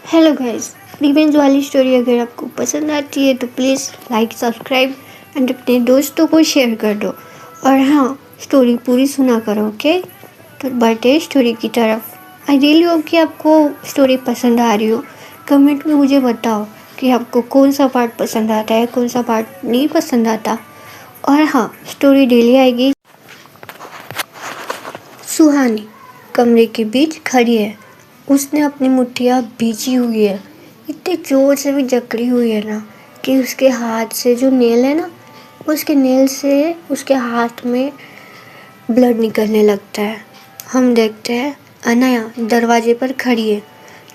Hello guys, revenge वाली story अगर आपको पसंद आती है तो प्लीज़ लाइक सब्सक्राइब एंड अपने दोस्तों को शेयर कर दो। और हाँ, स्टोरी पूरी सुना करो। ओके, तो बढ़ते हैं स्टोरी की तरफ। आई रियली होप कि आपको स्टोरी पसंद आ रही हो। कमेंट में मुझे बताओ कि आपको कौन सा पार्ट पसंद आता है, कौन सा पार्ट नहीं पसंद आता। और हाँ, स्टोरी डेली आएगी। सुहानी कमरे के बीच खड़ी है। उसने अपनी मुट्ठियाँ भींची हुई है, इतने ज़ोर से भी जकड़ी हुई है ना कि उसके हाथ से जो नेल है ना, उसके नेल से उसके हाथ में ब्लड निकलने लगता है। हम देखते हैं अनाया दरवाजे पर खड़ी है,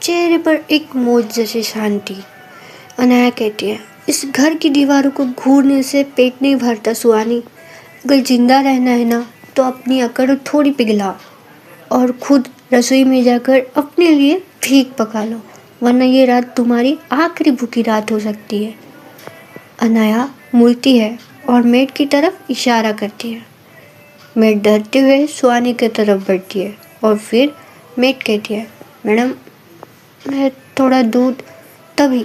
चेहरे पर एक मौज जैसी शांति। अनाया कहती है, इस घर की दीवारों को घूरने से पेट नहीं भरता सुहानी। अगर जिंदा रहना है ना तो अपनी अकड़ थोड़ी पिघलाओ और खुद रसोई में जाकर अपने लिए भीख पका लो, वरना ये रात तुम्हारी आखिरी भूखी रात हो सकती है। अनाया मुड़ती है और मेड की तरफ इशारा करती है। मेड डरते हुए सुहानी की तरफ बढ़ती है और फिर मेड कहती है, मैडम मैं थोड़ा दूध। तभी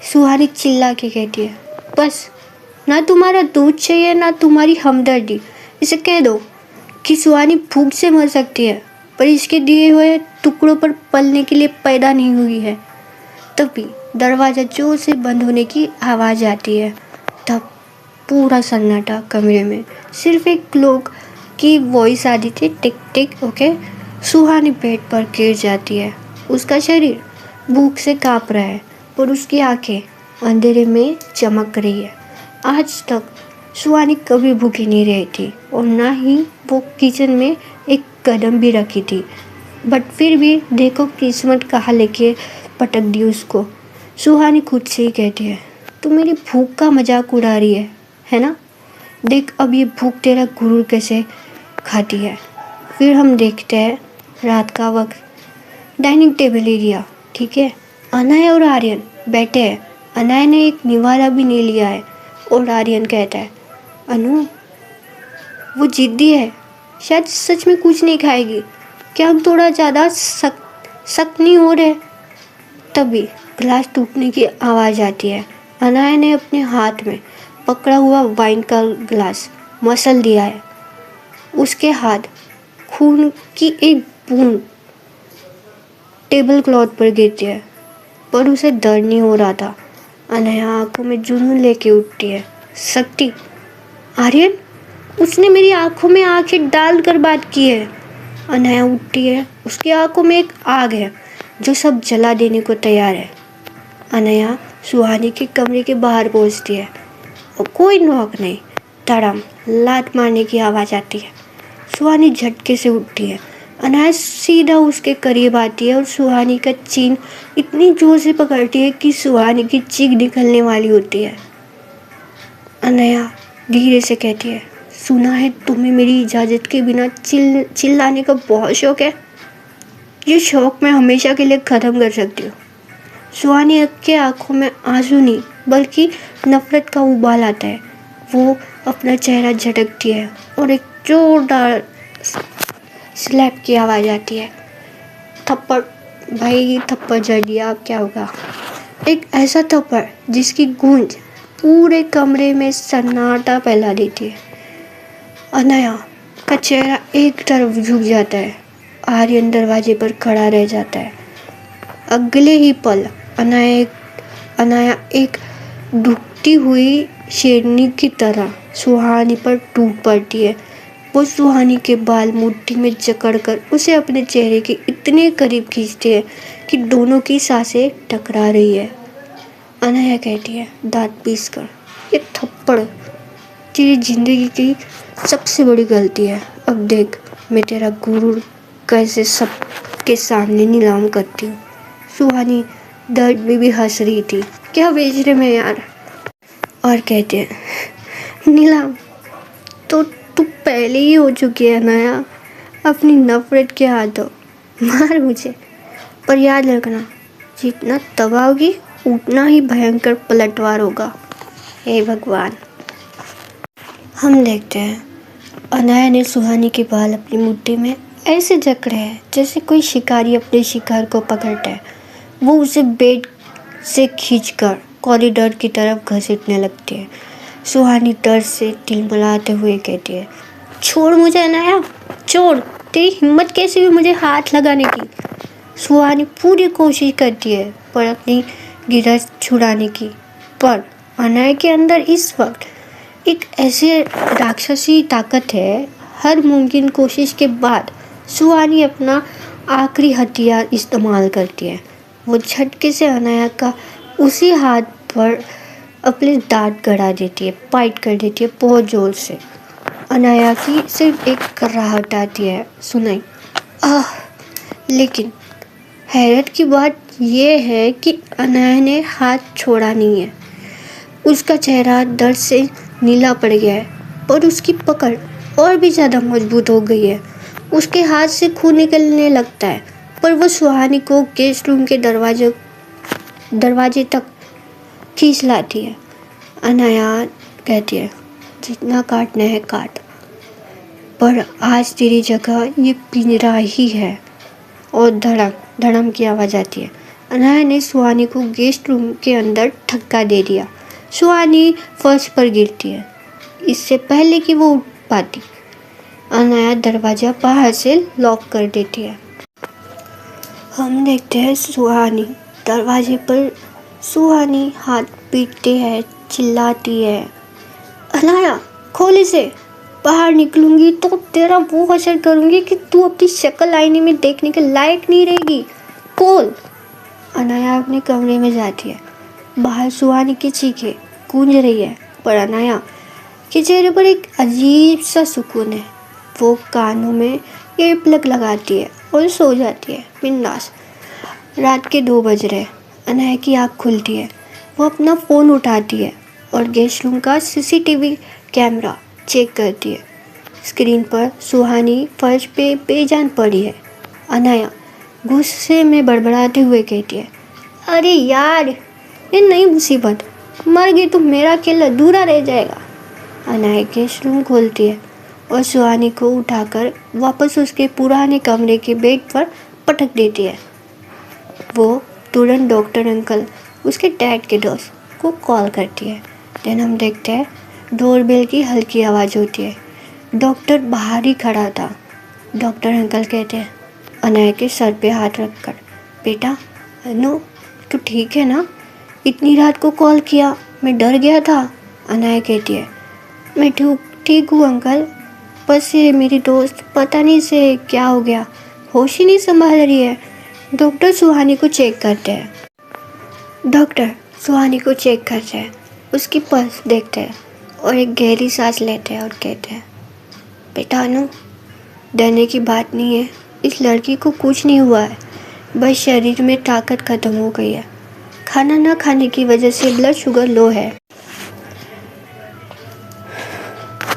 सुहानी चिल्ला के कहती है, बस, ना तुम्हारा दूध चाहिए ना तुम्हारी हमदर्दी। इसे कह दो कि सुहानी भूख से मर सकती है पर इसके दिए हुए टुकड़ों पर पलने के लिए पैदा नहीं हुई है। तभी दरवाज़ा जोर से बंद होने की आवाज़ आती है। तब पूरा सन्नाटा कमरे में, सिर्फ एक लोग की वॉइस आती थी, टिक टिक। ओके, सुहानी बेड पर गिर जाती है। उसका शरीर भूख से काँप रहा है और उसकी आंखें अंधेरे में चमक रही है। आज तक सुहानी कभी भूखी नहीं रही थी और ना ही वो किचन में एक कदम भी रखी थी। बट फिर भी देखो किस्मत कहाँ लेके पटक दी उसको। सुहानी खुद से ही कहती है, तू मेरी भूख का मजाक उड़ा रही है ना? देख अब ये भूख तेरा गुरूर कैसे खाती है। फिर हम देखते हैं रात का वक्त, डाइनिंग टेबल एरिया, ठीक है। अनाया और आर्यन बैठे हैं। अनाया ने एक निवाला भी नहीं लिया है और आर्यन कहता है, अनु वो जिद्दी है, शायद सच में कुछ नहीं खाएगी। क्या हम थोड़ा ज़्यादा सख्त नहीं हो रहे? तभी ग्लास टूटने की आवाज़ आती है। अनाया ने अपने हाथ में पकड़ा हुआ वाइन का ग्लास मसल दिया है। उसके हाथ खून की एक बूंद टेबल क्लॉथ पर गिरती है, पर उसे दर्द नहीं हो रहा था। अनाया आंखों में जुनून लेके उठती है। शक्ति, आर्यन, उसने मेरी आंखों में आंखें डाल कर बात की है। अनाया उठती है। उसकी आंखों में एक आग है जो सब जला देने को तैयार है। अनाया सुहानी के कमरे के बाहर पहुंचती है और कोई नॉक नहीं, धड़ाम लात मारने की आवाज़ आती है। सुहानी झटके से उठती है। अनाया सीधा उसके करीब आती है और सुहानी का चीन इतनी जोर से पकड़ती है कि सुहानी की चीख निकलने वाली होती है। अनाया धीरे से कहती है, सुना है तुम्हें मेरी इजाज़त के बिना चिल्लाने का बहुत शौक है। ये शौक मैं हमेशा के लिए ख़त्म कर सकती हूँ। सुहानी के आंखों में आंसू नहीं बल्कि नफरत का उबाल आता है। वो अपना चेहरा झटकती है और एक जोरदार स्लैप की आवाज़ आती है। थप्पड़, भाई थप्पड़ जड़ दिया, अब क्या होगा? एक ऐसा थप्पड़ जिसकी गूंज पूरे कमरे में सन्नाटा फैला देती है। अनाया का चेहरा एक तरफ झुक जाता है। आर्यन दरवाजे पर खड़ा रह जाता है। अगले ही पल अनाया एक दुखती हुई शेरनी की तरह सुहानी पर टूट पड़ती है। वो सुहानी के बाल मुट्ठी में जकड़कर उसे अपने चेहरे के इतने करीब खींचती है कि दोनों की सांसें टकरा रही है। अनाया कहती है दांत पीसकर, ये थप्पड़ तेरी जिंदगी की सबसे बड़ी गलती है। अब देख मैं तेरा गुरूर कैसे सबके सामने नीलाम करती हूँ। सुहानी दर्द में भी हंस रही थी। क्या बेच रहे मैं यार? और कहते हैं, नीलाम तो तू पहले ही हो चुकी है अनाया। अपनी नफरत के हाथों मार मुझे, पर याद रखना जितना दबाओगी उतना ही भयंकर पलटवार होगा। हे भगवान। हम देखते हैं अनाया ने सुहानी के बाल अपनी मुट्ठी में ऐसे जकड़े हैं जैसे कोई शिकारी अपने शिकार को पकड़ता है। वो उसे बेड से खींचकर कॉरिडोर की तरफ घसीटने लगती है। सुहानी डर से तिलमिलाते हुए कहती है, छोड़ मुझे अनाया, छोड़, तेरी हिम्मत कैसे हुई मुझे हाथ लगाने की। सुहानी पूरी कोशिश करती है पर अपनी गिरफ्त छुड़ाने की, पर अनाया के अंदर इस वक्त एक ऐसे राक्षसी ताकत है। हर मुमकिन कोशिश के बाद सुहानी अपना आखिरी हथियार इस्तेमाल करती है। वो झटके से अनाया का उसी हाथ पर अपने दांत गड़ा देती है, बाइट कर देती है बहुत ज़ोर से। अनाया की सिर्फ एक कराहट आती है, सुनाई, आह। लेकिन हैरत की बात यह है कि अनाया ने हाथ छोड़ा नहीं है। उसका चेहरा दर्द से नीला पड़ गया है, पर उसकी पकड़ और भी ज़्यादा मजबूत हो गई है। उसके हाथ से खून निकलने लगता है, पर वो सुहानी को गेस्ट रूम के दरवाजे तक खींच लाती है। अनाया कहती है, जितना काटना है काट, पर आज तेरी जगह ये पिंजरा ही है। और धड़म धड़म की आवाज़ आती है। अनाया ने सुहानी को गेस्ट रूम के अंदर धक्का दे दिया। सुहानी फर्श पर गिरती है इससे पहले कि वो उठ पाती। अनाया दरवाज़ा बाहर से लॉक कर देती है। हम देखते हैं सुहानी दरवाजे पर। सुहानी हाथ पीटती है, चिल्लाती है, अनाया खोल इसे, बाहर निकलूंगी तो तेरा वो हशर करूंगी कि तू अपनी शक्ल आईने में देखने के लायक नहीं रहेगी, खोल। अनाया अपने कमरे में जाती है। बाहर सुहानी की चीखें गूंज रही है, पर अनाया के चेहरे पर एक अजीब सा सुकून है। वो कानों में ईयर प्लग लगाती है और सो जाती है बिंदास। रात के 2 बज रहे। अनाया की आँख खुलती है। वो अपना फ़ोन उठाती है और गेस्ट रूम का सीसीटीवी कैमरा चेक करती है। स्क्रीन पर सुहानी फर्श पे बेजान पड़ी है। अनाया गुस्से में बड़बड़ाते हुए कहती है, अरे यार, ये नई मुसीबत, मर गई तो मेरा खेल अधूरा रह जाएगा। अनाया गेस्ट रूम खोलती है और सुहानी को उठाकर वापस उसके पुराने कमरे के बेड पर पटक देती है। वो तुरंत डॉक्टर अंकल, उसके डैड के दोस्त को कॉल करती है। देन हम देखते हैं डोरबेल की हल्की आवाज़ होती है। डॉक्टर बाहर ही खड़ा था। डॉक्टर अंकल कहते हैं अनाया के सर पे हाथ रखकर, बेटा अनु, तू ठीक है ना? इतनी रात को कॉल किया, मैं डर गया था। अनाया कहती है, मैं ठीक हूँ अंकल, बस ये मेरी दोस्त पता नहीं इसे क्या हो गया, होश ही नहीं संभाल रही है। डॉक्टर सुहानी को चेक करते हैं। डॉक्टर सुहानी को चेक करते हैं, उसकी पल्स देखते हैं और एक गहरी सांस लेते हैं और कहते हैं, बेटा अनु, डरने की बात नहीं है, इस लड़की को कुछ नहीं हुआ है, बस शरीर में ताकत ख़त्म हो गई है। खाना ना खाने की वजह से ब्लड शुगर लो है।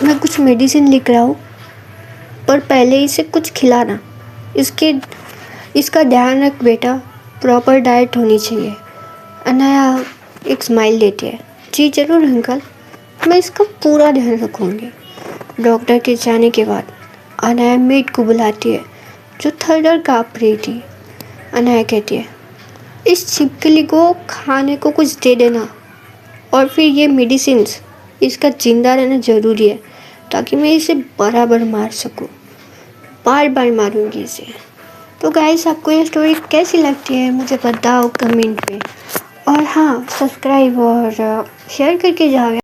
मैं कुछ मेडिसिन लिख रहा हूँ, पर पहले इसे कुछ खिलाना। इसका ध्यान रख बेटा, प्रॉपर डाइट होनी चाहिए। अनाया एक स्माइल देती है, जी ज़रूर अंकल, मैं इसका पूरा ध्यान रखूँगी। डॉक्टर के जाने के बाद अनाया मेड को बुलाती है, जो थर-थर काँप रही थी। अनाया कहती है, इस छिपकली को खाने को कुछ दे देना, और फिर ये मेडिसिन्स, इसका जिंदा रहना ज़रूरी है ताकि मैं इसे बराबर मार सकूं। बार बार मारूंगी इसे। तो गाइस, आपको ये स्टोरी कैसी लगती है मुझे बताओ कमेंट में। और हाँ, सब्सक्राइब और शेयर करके जाओ।